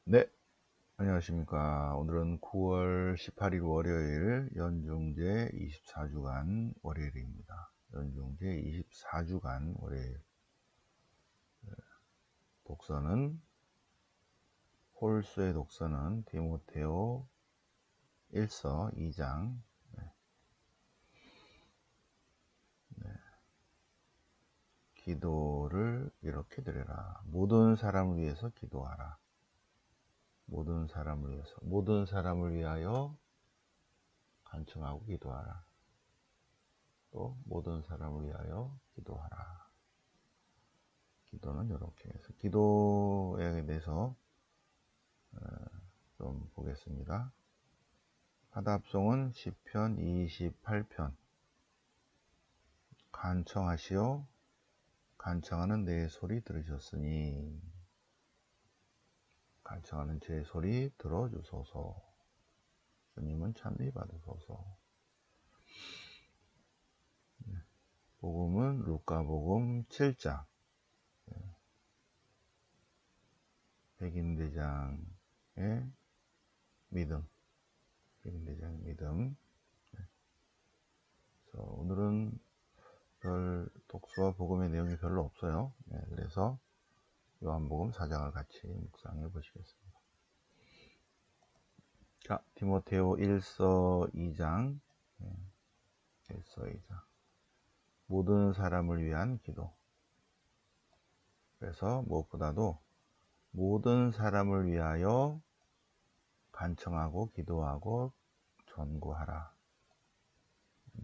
네, 안녕하십니까. 오늘은 9월 18일 월요일 연중제 24주간 월요일입니다. 연중제 24주간 월요일. 독서는, 홀수의 독서는 디모데오 1서 2장. 기도를 이렇게 드려라. 모든 사람을 위해서 기도하라. 모든 사람을 위해서, 모든 사람을 위하여 간청하고 기도하라. 또 모든 사람을 위하여 기도하라. 기도는 이렇게 해서 기도에 대해서 좀 보겠습니다. 화답송은 시편 28편. 간청하시오, 간청하는 내 소리 들으셨으니 간청하는 제 소리 들어주소서. 주님은 찬미 받으소서. 복음은 루카복음 7장. 백인대장의 믿음. 백인대장의 믿음. 그래서 오늘은 별 독서와 복음의 내용이 별로 없어요. 그래서 요한복음 4장을 같이 묵상해 보시겠습니다. 자, 디모데오 1서 2장. 1서 2장. 모든 사람을 위한 기도. 그래서 무엇보다도 모든 사람을 위하여 간청하고 기도하고 전구하라.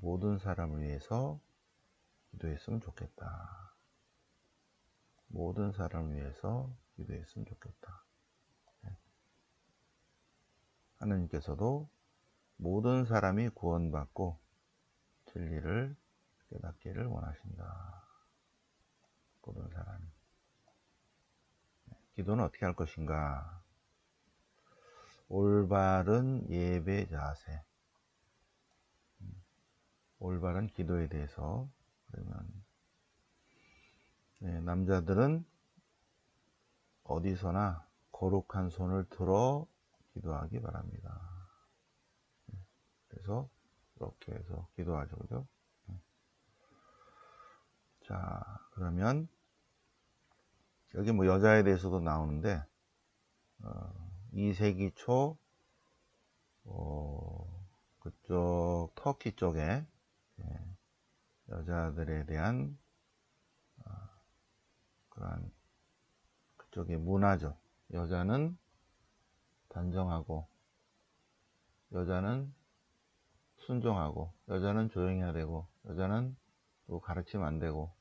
모든 사람을 위해서 기도했으면 좋겠다. 모든 사람을 위해서 기도했으면 좋겠다. 하느님께서도 모든 사람이 구원받고 진리를 깨닫기를 원하신다. 모든 사람이. 기도는 어떻게 할 것인가? 올바른 예배 자세. 올바른 기도에 대해서. 그러면 남자들은 어디서나 거룩한 손을 들어 기도하기 바랍니다. 그래서 이렇게 해서 기도하죠, 그죠? 자, 그러면 여기 뭐 여자에 대해서도 나오는데 2세기 초 그쪽 터키 쪽에 여자들에 대한 그러한 그쪽의 문화죠. 여자는 단정하고, 여자는 순종하고, 여자는 조용히 해야 되고, 여자는 또 가르치면 안 되고,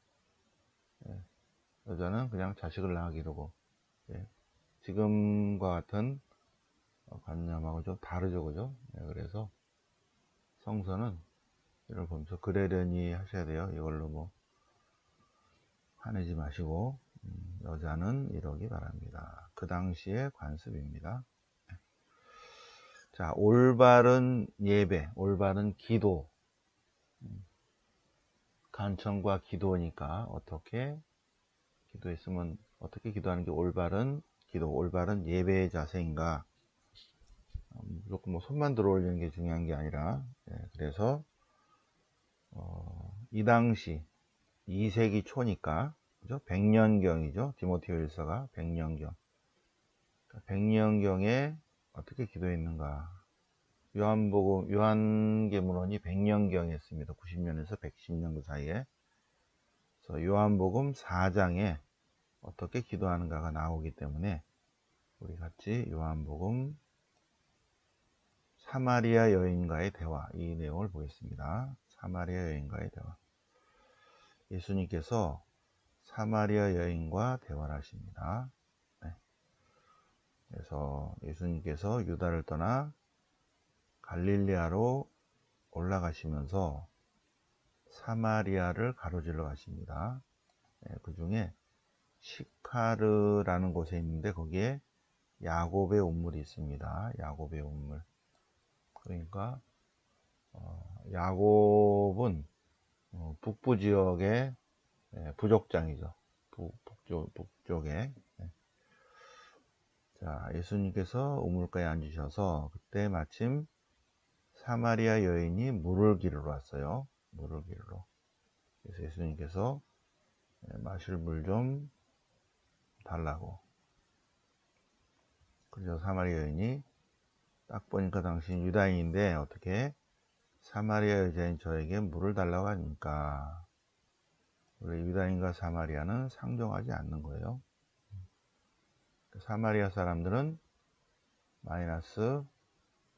여자는 그냥 자식을 낳아 기르고. 지금과 같은 관념하고 좀 다르죠, 그죠? 그래서 성서는 이걸 보면서 그러려니 하셔야 돼요. 이걸로 뭐 화내지 마시고 여자는 이러기 바랍니다. 그 당시의 관습입니다. 자, 올바른 예배, 올바른 기도. 간청과 기도니까 어떻게 기도했으면, 어떻게 기도하는 게 올바른 기도, 올바른 예배의 자세인가? 무조건 뭐 손만 들어 올리는 게 중요한 게 아니라, 그래서 이 당시 2세기 초니까, 그죠? 100년경이죠. 디모데오 1서가 100년경. 100년경에 어떻게 기도했는가? 요한계문론이 100년경에 했습니다. 90년에서 110년 그 사이에. 그래서 요한복음 4장에 어떻게 기도하는가가 나오기 때문에 우리 같이 요한복음 사마리아 여인과의 대화, 이 내용을 보겠습니다. 사마리아 여인과의 대화. 예수님께서 사마리아 여인과 대화를 하십니다. 그래서 예수님께서 유다를 떠나 갈릴리아로 올라가시면서 사마리아를 가로질러 가십니다. 그 중에 시카르라는 곳에 있는데 거기에 야곱의 운물이 있습니다. 야곱의 운물. 그러니까 야곱은 북부 지역의 부족장이죠. 북쪽에. 자, 예수님께서 우물가에 앉으셔서 그때 마침 사마리아 여인이 물을 기르러 왔어요. 물을 기르러. 그래서 예수님께서 마실 물 좀 달라고. 그래서 사마리아 여인이 딱 보니까 당신 유다인인데 어떻게 사마리아 여자인 저에게 물을 달라고 하니까. 우리 유다인과 사마리아는 상종하지 않는 거예요. 사마리아 사람들은 마이너스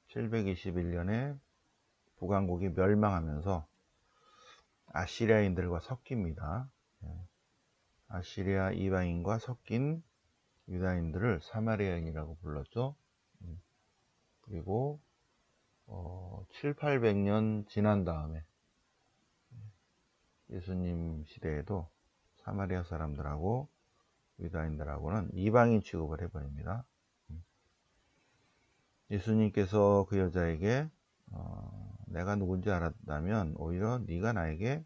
721년에 북왕국이 멸망하면서 아시리아인들과 섞입니다. 아시리아 이방인과 섞인 유다인들을 사마리아인이라고 불렀죠. 그리고 7, 800년 지난 다음에 예수님 시대에도 사마리아 사람들하고 유다인들하고는 이방인 취급을 해버립니다. 예수님께서 그 여자에게 내가 누군지 알았다면 오히려 네가 나에게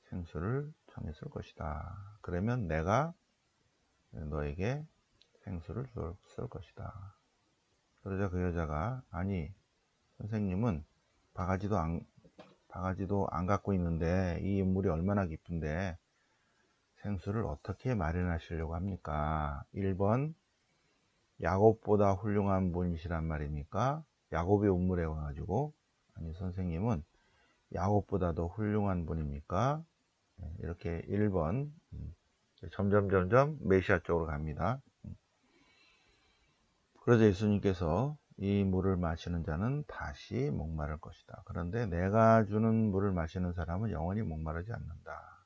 생수를 청했을 것이다. 그러면 내가 너에게 생수를 줬을 것이다. 그러자 그 여자가 아니 선생님은 바가지도 안 갖고 있는데 이 인물이 얼마나 깊은데 생수를 어떻게 마련하시려고 합니까? 1번 야곱보다 훌륭한 분이시란 말입니까? 야곱이 우물에 와가지고 아니 선생님은 야곱보다도 훌륭한 분입니까? 이렇게 1번 점점 메시아 쪽으로 갑니다. 그래서 예수님께서 이 물을 마시는 자는 다시 목마를 것이다. 그런데 내가 주는 물을 마시는 사람은 영원히 목마르지 않는다.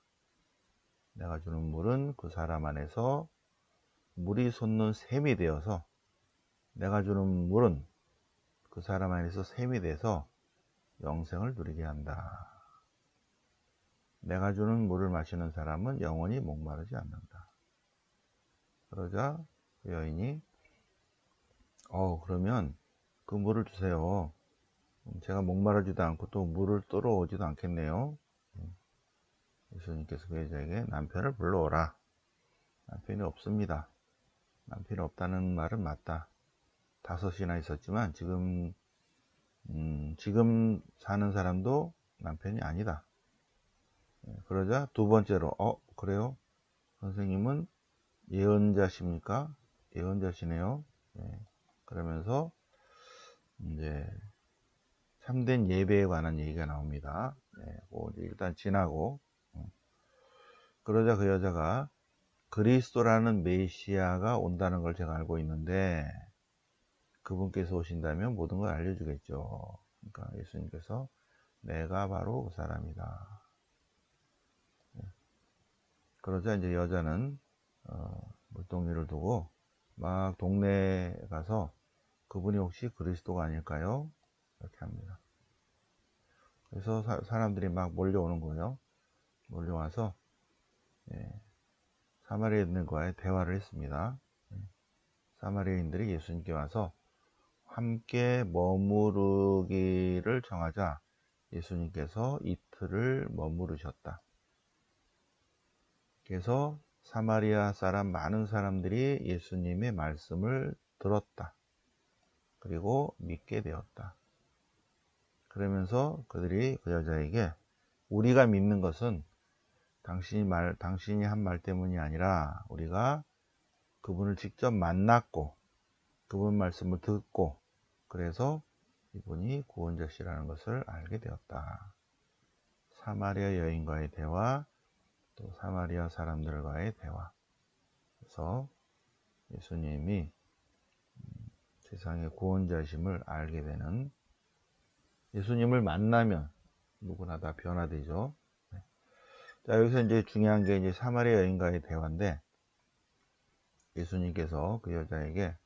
내가 주는 물은 그 사람 안에서 물이 솟는 샘이 되어서 내가 주는 물은 그 사람 안에서 샘이 돼서 영생을 누리게 한다. 내가 주는 물을 마시는 사람은 영원히 목마르지 않는다. 그러자 그 여인이 그러면 그 물을 주세요. 제가 목마르지도 않고 또 물을 떨어오지도 않겠네요. 예수님께서 그 여자에게 남편을 불러오라. 남편이 없습니다. 남편이 없다는 말은 맞다. 5이나 있었지만 지금 사는 사람도 남편이 아니다. 그러자 두 번째로 그래요? 선생님은 예언자십니까? 예언자시네요. 그러면서 이제 참된 예배에 관한 얘기가 나옵니다. 일단 지나고 그러자 그 여자가 그리스도라는 메시아가 온다는 걸 제가 알고 있는데 그분께서 오신다면 모든 걸 알려주겠죠. 그러니까 예수님께서 내가 바로 그 사람이다. 그러자 이제 여자는 물동이를 두고 막 동네에 가서 그분이 혹시 그리스도가 아닐까요? 이렇게 합니다. 그래서 사람들이 막 몰려오는 거예요. 몰려와서 사마리아인들과의 대화를 했습니다. 사마리아인들이 예수님께 와서 함께 머무르기를 정하자 예수님께서 이틀을 머무르셨다. 그래서 사마리아 사람 많은 사람들이 예수님의 말씀을 들었다. 그리고 믿게 되었다. 그러면서 그들이 그 여자에게 우리가 믿는 것은 당신이 한 말 때문이 아니라 우리가 그분을 직접 만났고 그분 말씀을 듣고 그래서 이분이 구원자시라는 것을 알게 되었다. 사마리아 여인과의 대화, 또 사마리아 사람들과의 대화. 그래서 예수님이 세상의 구원자심을 알게 되는, 예수님을 만나면 누구나 다 변화되죠. 자, 여기서 이제 중요한 게 이제 사마리아 여인과의 대화인데, 예수님께서 그 여자에게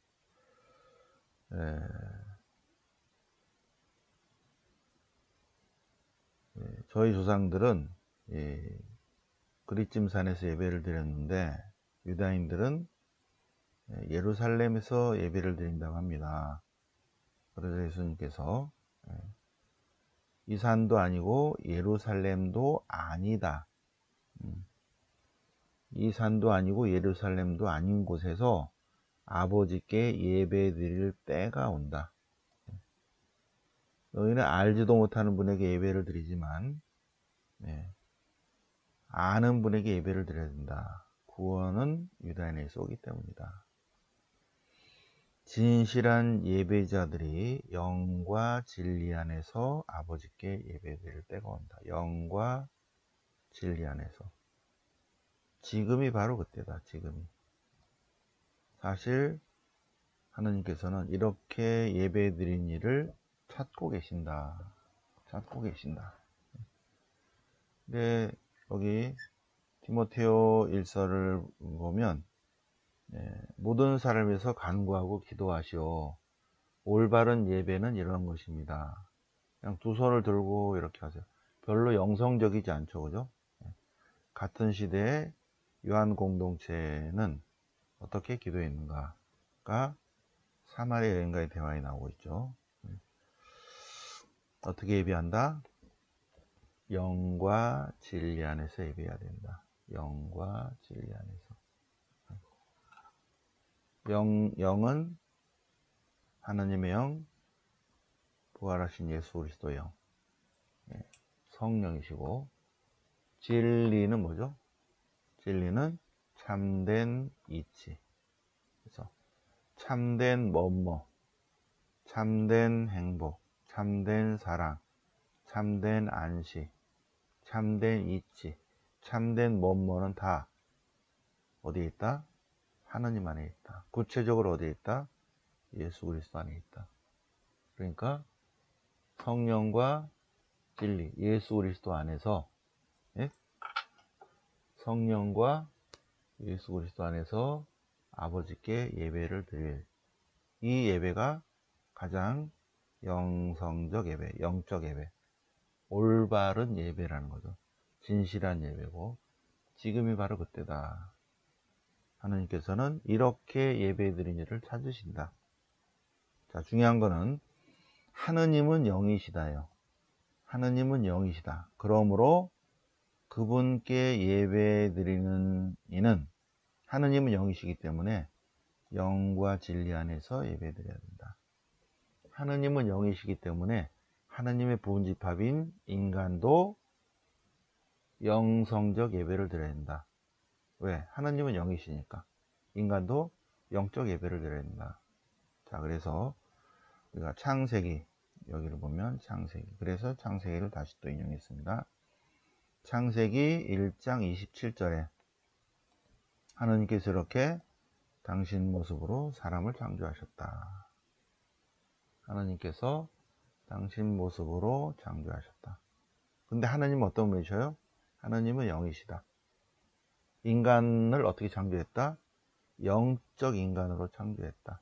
저희 조상들은 그리찜산에서 예배를 드렸는데 유다인들은 예루살렘에서 예배를 드린다고 합니다. 그래서 예수님께서 이 산도 아니고 예루살렘도 아니다. 이 산도 아니고 예루살렘도 아닌 곳에서 아버지께 예배 드릴 때가 온다. 너희는 알지도 못하는 분에게 예배를 드리지만 아는 분에게 예배를 드려야 된다. 구원은 유다인에서 오기 때문이다. 진실한 예배자들이 영과 진리 안에서 아버지께 예배드릴 때가 온다. 영과 진리 안에서. 지금이 바로 그때다. 지금이. 사실 하느님께서는 이렇게 예배드린 일을 찾고 계신다. 찾고 계신다. 근데 여기 디모데오 1서를 보면 모든 사람을 위해서 간구하고 기도하시오. 올바른 예배는 이런 것입니다. 그냥 두 손을 들고 이렇게 하세요. 별로 영성적이지 않죠, 그죠? 같은 시대의 요한 공동체는 어떻게 기도했는가가 사마리아 여인과의 대화에 나오고 있죠. 어떻게 예배한다? 영과 진리 안에서 예배해야 된다. 영과 진리 안에서. 영은 하나님의 영, 부활하신 예수 그리스도의 영, 성령이시고, 진리는 뭐죠? 진리는 참된 이치. 그래서 참된 뭐뭐, 참된 행복, 참된 사랑, 참된 안식, 참된 이치, 참된 뭐뭐는 다 어디에 있다? 하나님 안에 있다. 구체적으로 어디에 있다? 예수 그리스도 안에 있다. 그러니까 성령과 진리, 예수 그리스도 안에서 성령과 예수 그리스도 안에서 아버지께 예배를 드릴 이 예배가 가장 영성적 예배, 영적 예배, 올바른 예배라는 거죠. 진실한 예배고 지금이 바로 그때다. 하나님께서는 이렇게 예배드린 일을 찾으신다. 자, 중요한 거는 하느님은 영이시다요. 하느님은 영이시다. 그러므로 그분께 예배드리는 이는 하느님은 영이시기 때문에 영과 진리 안에서 예배드려야 된다. 하느님은 영이시기 때문에 하느님의 부분집합인 인간도 영성적 예배를 드려야 된다. 왜? 하느님은 영이시니까. 인간도 영적 예배를 드려야 된다. 자, 그래서 우리가 창세기, 여기를 보면 창세기. 그래서 창세기를 다시 또 인용했습니다. 창세기 1장 27절에 하느님께서 이렇게 당신 모습으로 사람을 창조하셨다. 하나님께서 당신 모습으로 창조하셨다. 근데 하나님은 어떤 분이셔요? 하나님은 영이시다. 인간을 어떻게 창조했다? 영적 인간으로 창조했다.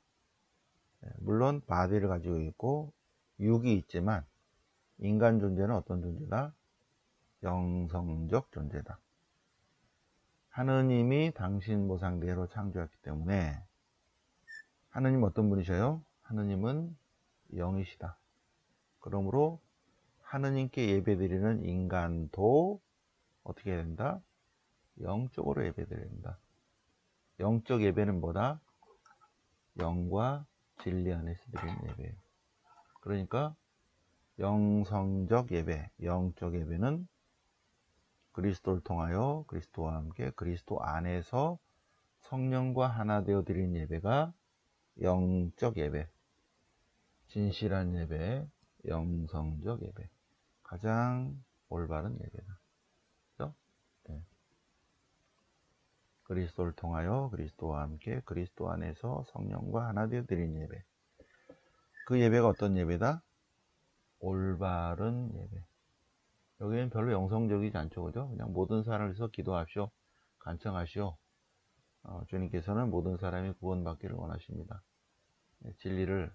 물론 바디를 가지고 있고 육이 있지만 인간 존재는 어떤 존재다? 영성적 존재다. 하느님이 당신 모상대로 창조했기 때문에 하느님 어떤 분이셔요? 하느님은 영이시다. 그러므로 하느님께 예배드리는 인간도 어떻게 해야 된다? 영적으로 예배드려야 된다. 영적 예배는 뭐다? 영과 진리 안에서 드리는 예배예요. 그러니까 영성적 예배, 영적 예배는 그리스도를 통하여 그리스도와 함께 그리스도 안에서 성령과 하나 되어 드리는 예배가 영적 예배, 진실한 예배, 영성적 예배, 가장 올바른 예배다. 그렇죠? 네. 그리스도를 통하여 그리스도와 함께 그리스도 안에서 성령과 하나 되어 드리는 예배. 그 예배가 어떤 예배다? 올바른 예배. 여기는 별로 영성적이지 않죠, 그죠? 그냥 모든 사람을 위해서 기도하시오, 간청하시오. 주님께서는 모든 사람이 구원받기를 원하십니다. 진리를,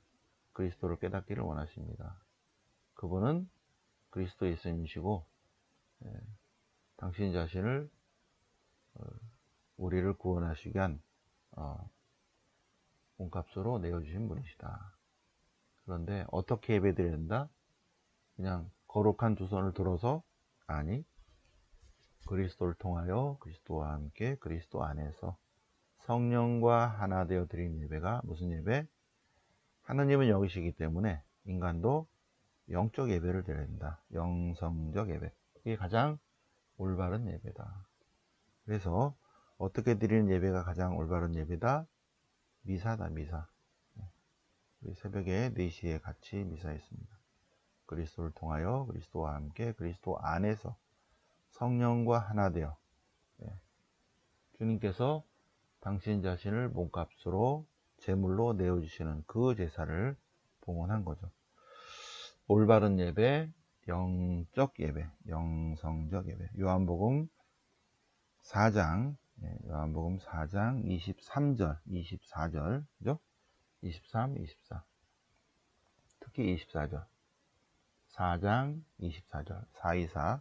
그리스도를 깨닫기를 원하십니다. 그분은 그리스도 예수님이시고 당신 자신을 우리를 구원하시기 위한 몸값으로 내어주신 분이시다. 그런데 어떻게 예배드려야 된다? 그냥 거룩한 두 손을 들어서? 아니, 그리스도를 통하여 그리스도와 함께 그리스도 안에서 성령과 하나 되어 드린 예배가 무슨 예배? 하느님은 영이시기 때문에 인간도 영적 예배를 드려야 된다. 영성적 예배. 이게 가장 올바른 예배다. 그래서 어떻게 드리는 예배가 가장 올바른 예배다? 미사다, 미사. 우리 새벽에 4시에 같이 미사했습니다. 그리스도를 통하여 그리스도와 함께 그리스도 안에서 성령과 하나 되어 주님께서 당신 자신을 몸값으로 제물로 내어주시는 그 제사를 봉헌한 거죠. 올바른 예배, 영적 예배, 영성적 예배. 요한복음 4장 23절, 24절, 그죠? 23, 24. 특히 24절. 4장 24절, 424.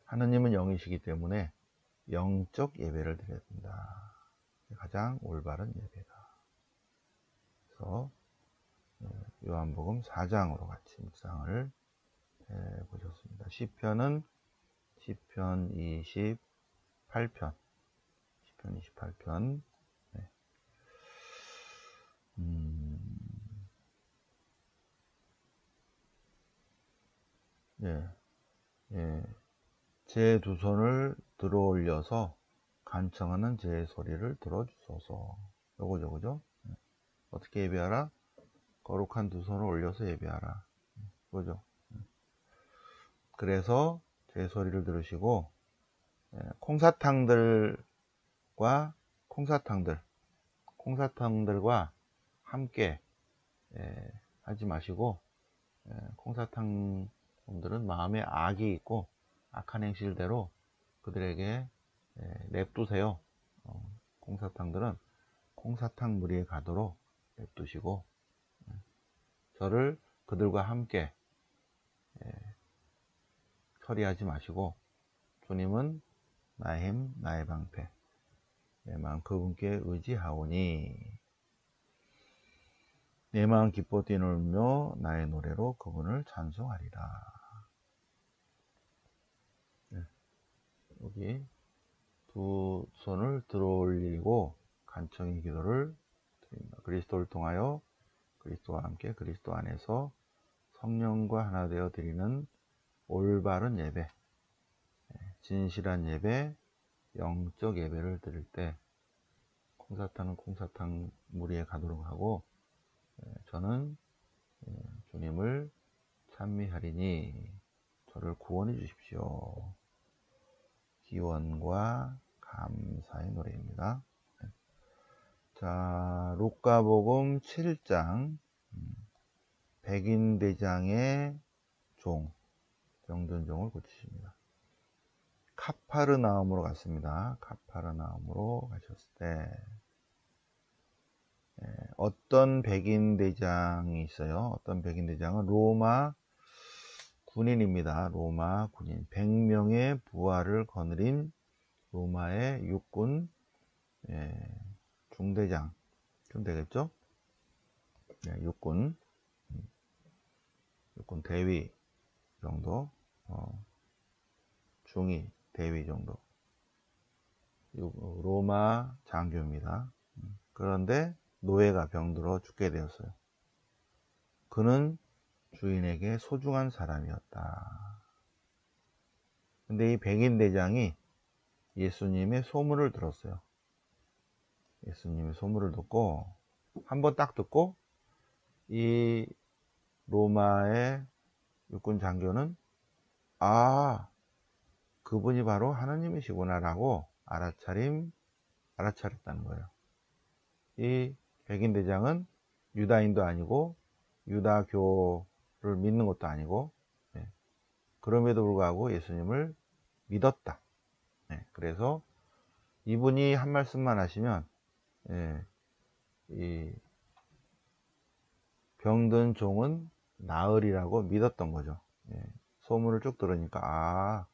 하느님은 영이시기 때문에 영적 예배를 드려야 된다. 가장 올바른 예배다. 그래서 요한복음 4장으로 같이 묵상을 해보셨습니다. 시편 28편. 시편 28편. 네. 제 두 손을 들어 올려서 간청하는 제 소리를 들어주소서. 요거죠, 그죠? 어떻게 예배하라? 거룩한 두 손을 올려서 예배하라. 그죠? 그래서 제 소리를 들으시고, 콩사탕들과 함께 하지 마시고, 콩사탕들은 마음에 악이 있고 악한 행실대로 그들에게 냅두세요. 콩사탕들은 콩사탕 무리에 가도록 냅두시고 저를 그들과 함께 처리하지 마시고 주님은 나의 힘, 나의 방패, 내 마음 그분께 의지하오니 내 마음 기뻐 뛰놀며 나의 노래로 그분을 찬송하리라. 여기 두 손을 들어 올리고 간청의 기도를 드립니다. 그리스도를 통하여 그리스도와 함께 그리스도 안에서 성령과 하나 되어 드리는 올바른 예배, 진실한 예배, 영적 예배를 드릴 때 콩사탕은 콩사탕 무리에 가도록 하고 저는 주님을 찬미하리니 저를 구원해 주십시오. 기원과 감사의 노래입니다. 자, 루카복음 7장 백인대장의 종, 병든 종을 고치십니다. 카파르나움으로 갔습니다. 카파르나움으로 가셨을 때 어떤 백인대장이 있어요. 어떤 백인대장은 로마 군인입니다. 로마 군인. 100명의 부하를 거느린 로마의 육군 중대장 좀 되겠죠? 육군 대위 정도, 중위 대위 정도. 로마 장교입니다. 그런데 노예가 병들어 죽게 되었어요. 그는 주인에게 소중한 사람이었다. 근데 이 백인 대장이 예수님의 소문을 들었어요. 예수님의 소문을 듣고 한번 딱 듣고 이 로마의 육군 장교는 그분이 바로 하나님이시구나 라고 알아차렸다는 거예요. 이 백인 대장은 유다인도 아니고 유다교를 믿는 것도 아니고 그럼에도 불구하고 예수님을 믿었다. 그래서 이분이 한 말씀만 하시면 이 병든 종은 나으리라고 믿었던 거죠. 소문을 쭉 들으니까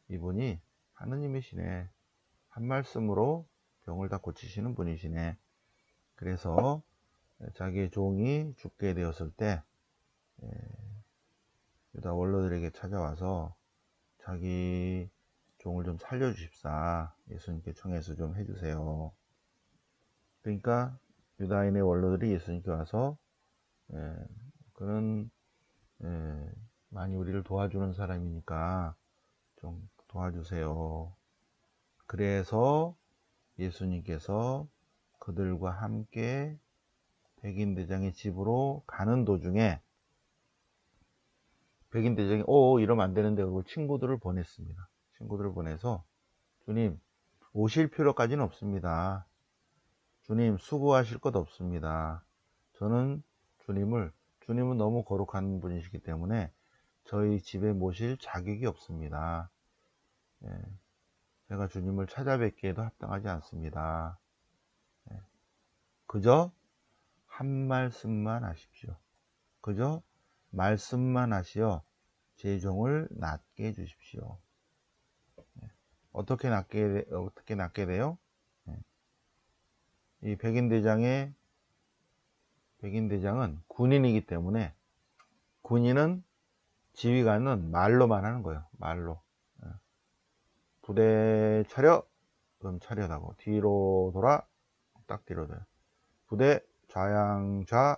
이분이 하느님이시네. 한 말씀으로 병을 다 고치시는 분이시네. 그래서 자기의 종이 죽게 되었을 때 유다 원로들에게 찾아와서 자기 종을 좀 살려주십사. 예수님께 청해서 좀 해주세요. 그러니까 유다인의 원로들이 예수님께 와서 그런 많이 우리를 도와주는 사람이니까 좀 도와주세요. 그래서 예수님께서 그들과 함께 백인대장의 집으로 가는 도중에 백인대장이 이러면 안 되는데 그리고 친구들을 보냈습니다. 친구들을 보내서 주님 오실 필요까지는 없습니다. 주님 수고하실 것 없습니다. 저는 주님은 너무 거룩한 분이시기 때문에 저희 집에 모실 자격이 없습니다. 제가 주님을 찾아뵙기에도 합당하지 않습니다. 그저 한 말씀만 하십시오. 그저 말씀만 하시어 제 종을 낫게 해주십시오. 어떻게 낫게 돼요? 이 백인대장은 군인이기 때문에 군인은 지휘관은 말로만 하는 거예요. 말로. 부대 차렷, 그럼 차렷하고 뒤로 돌아, 딱 뒤로 돌아. 부대 좌양좌,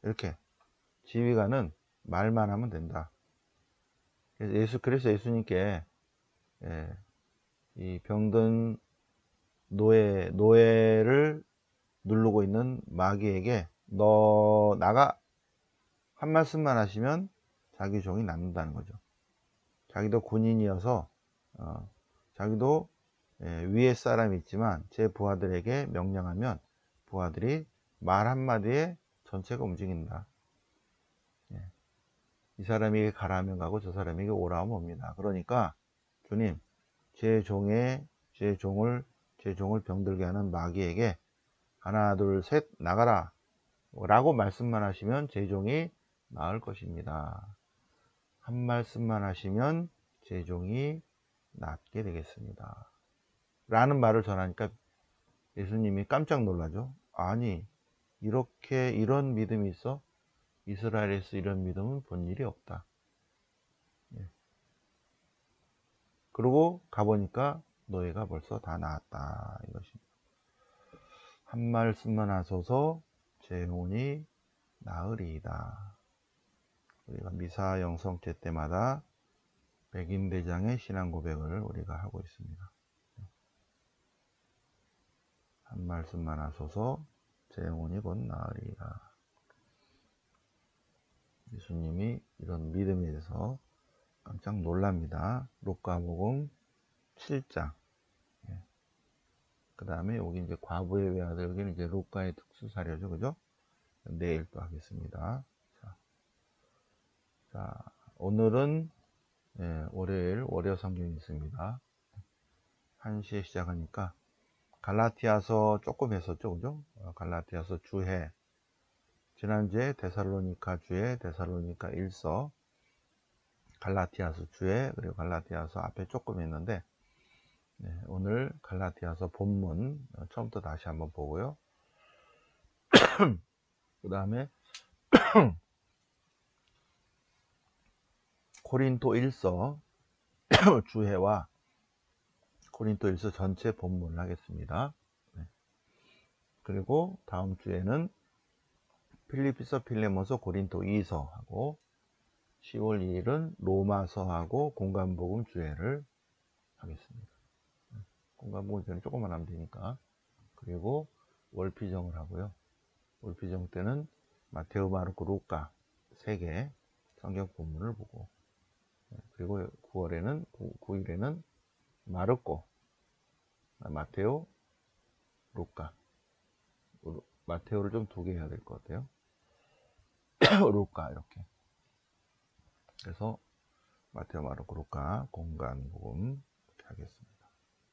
이렇게 지휘관은 말만 하면 된다. 그래서 예수님께 이 병든 노예를 누르고 있는 마귀에게 너 나가 한 말씀만 하시면 자기 종이 낫는다는 거죠. 자기도 군인이어서 자기도 위에 사람이 있지만 제 부하들에게 명령하면 부하들이 말 한마디에 전체가 움직인다. 이 사람에게 가라 하면 가고 저 사람에게 오라 하면 옵니다. 그러니까 주님 제 종을 병들게 하는 마귀에게 하나 둘 셋 나가라 라고 말씀만 하시면 제 종이 나을 것입니다. 한 말씀만 하시면 제 종이 낫게 되겠습니다. 라는 말을 전하니까 예수님이 깜짝 놀라죠. 아니 이런 믿음이 있어? 이스라엘에서 이런 믿음은 본 일이 없다. 그러고 가보니까 노예가 벌써 다 나았다 이것입니다. 한 말씀만 하소서 제 영혼이 나으리이다. 우리가 미사 영성제 때마다 백인대장의 신앙 고백을 우리가 하고 있습니다. 한 말씀만 하소서 제 영혼이 곧 나으리이다. 예수님이 이런 믿음에 대해서 깜짝 놀랍니다. 루카복음 7장. 그 다음에 여기 이제 과부의 외아들, 여기는 이제 루카의 특수 사례죠, 그죠? 내일 또 하겠습니다. 자, 오늘은 월요 성경이 있습니다. 1시에 시작하니까 갈라티아서 조금 했었죠, 그죠? 갈라티아서 주해. 지난주에 데살로니가 주해, 데살로니가 1서, 갈라티아서 주해, 그리고 갈라티아서 앞에 조금 했는데, 오늘 갈라티아서 본문 처음부터 다시 한번 보고요. 그 다음에 고린도 1서 주해와 고린도 1서 전체 본문을 하겠습니다. 그리고 다음 주에는 필리피서, 필레몬서, 고린도 2서 하고 10월 2일은 로마서하고 공간복음 주해를 하겠습니다. 공간복음 주해는 조금만 하면 되니까. 그리고 월피정을 하고요. 월피정 때는 마테오, 마르코, 루카 3개 성경 본문을 보고, 그리고 9일에는 마르코, 마테오, 루카. 마테오를 좀 2개 해야 될 것 같아요. 루카 이렇게. 그래서 마테오, 마르코, 루카 공간복음 이렇게 하겠습니다.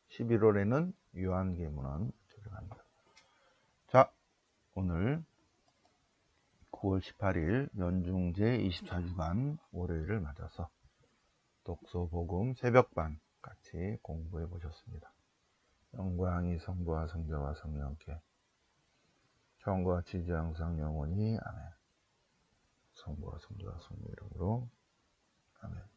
11월에는 요한계문헌 들어갑니다. 자, 오늘 9월 18일 연중제 24주간 월요일을 맞아서 독서복음 새벽반 같이 공부해 보셨습니다. 영광이 성부와 성자와 성령께 처음과 같이 이제 항상 영원히 아멘. 성부와 성자와 성령 이름으로 아멘.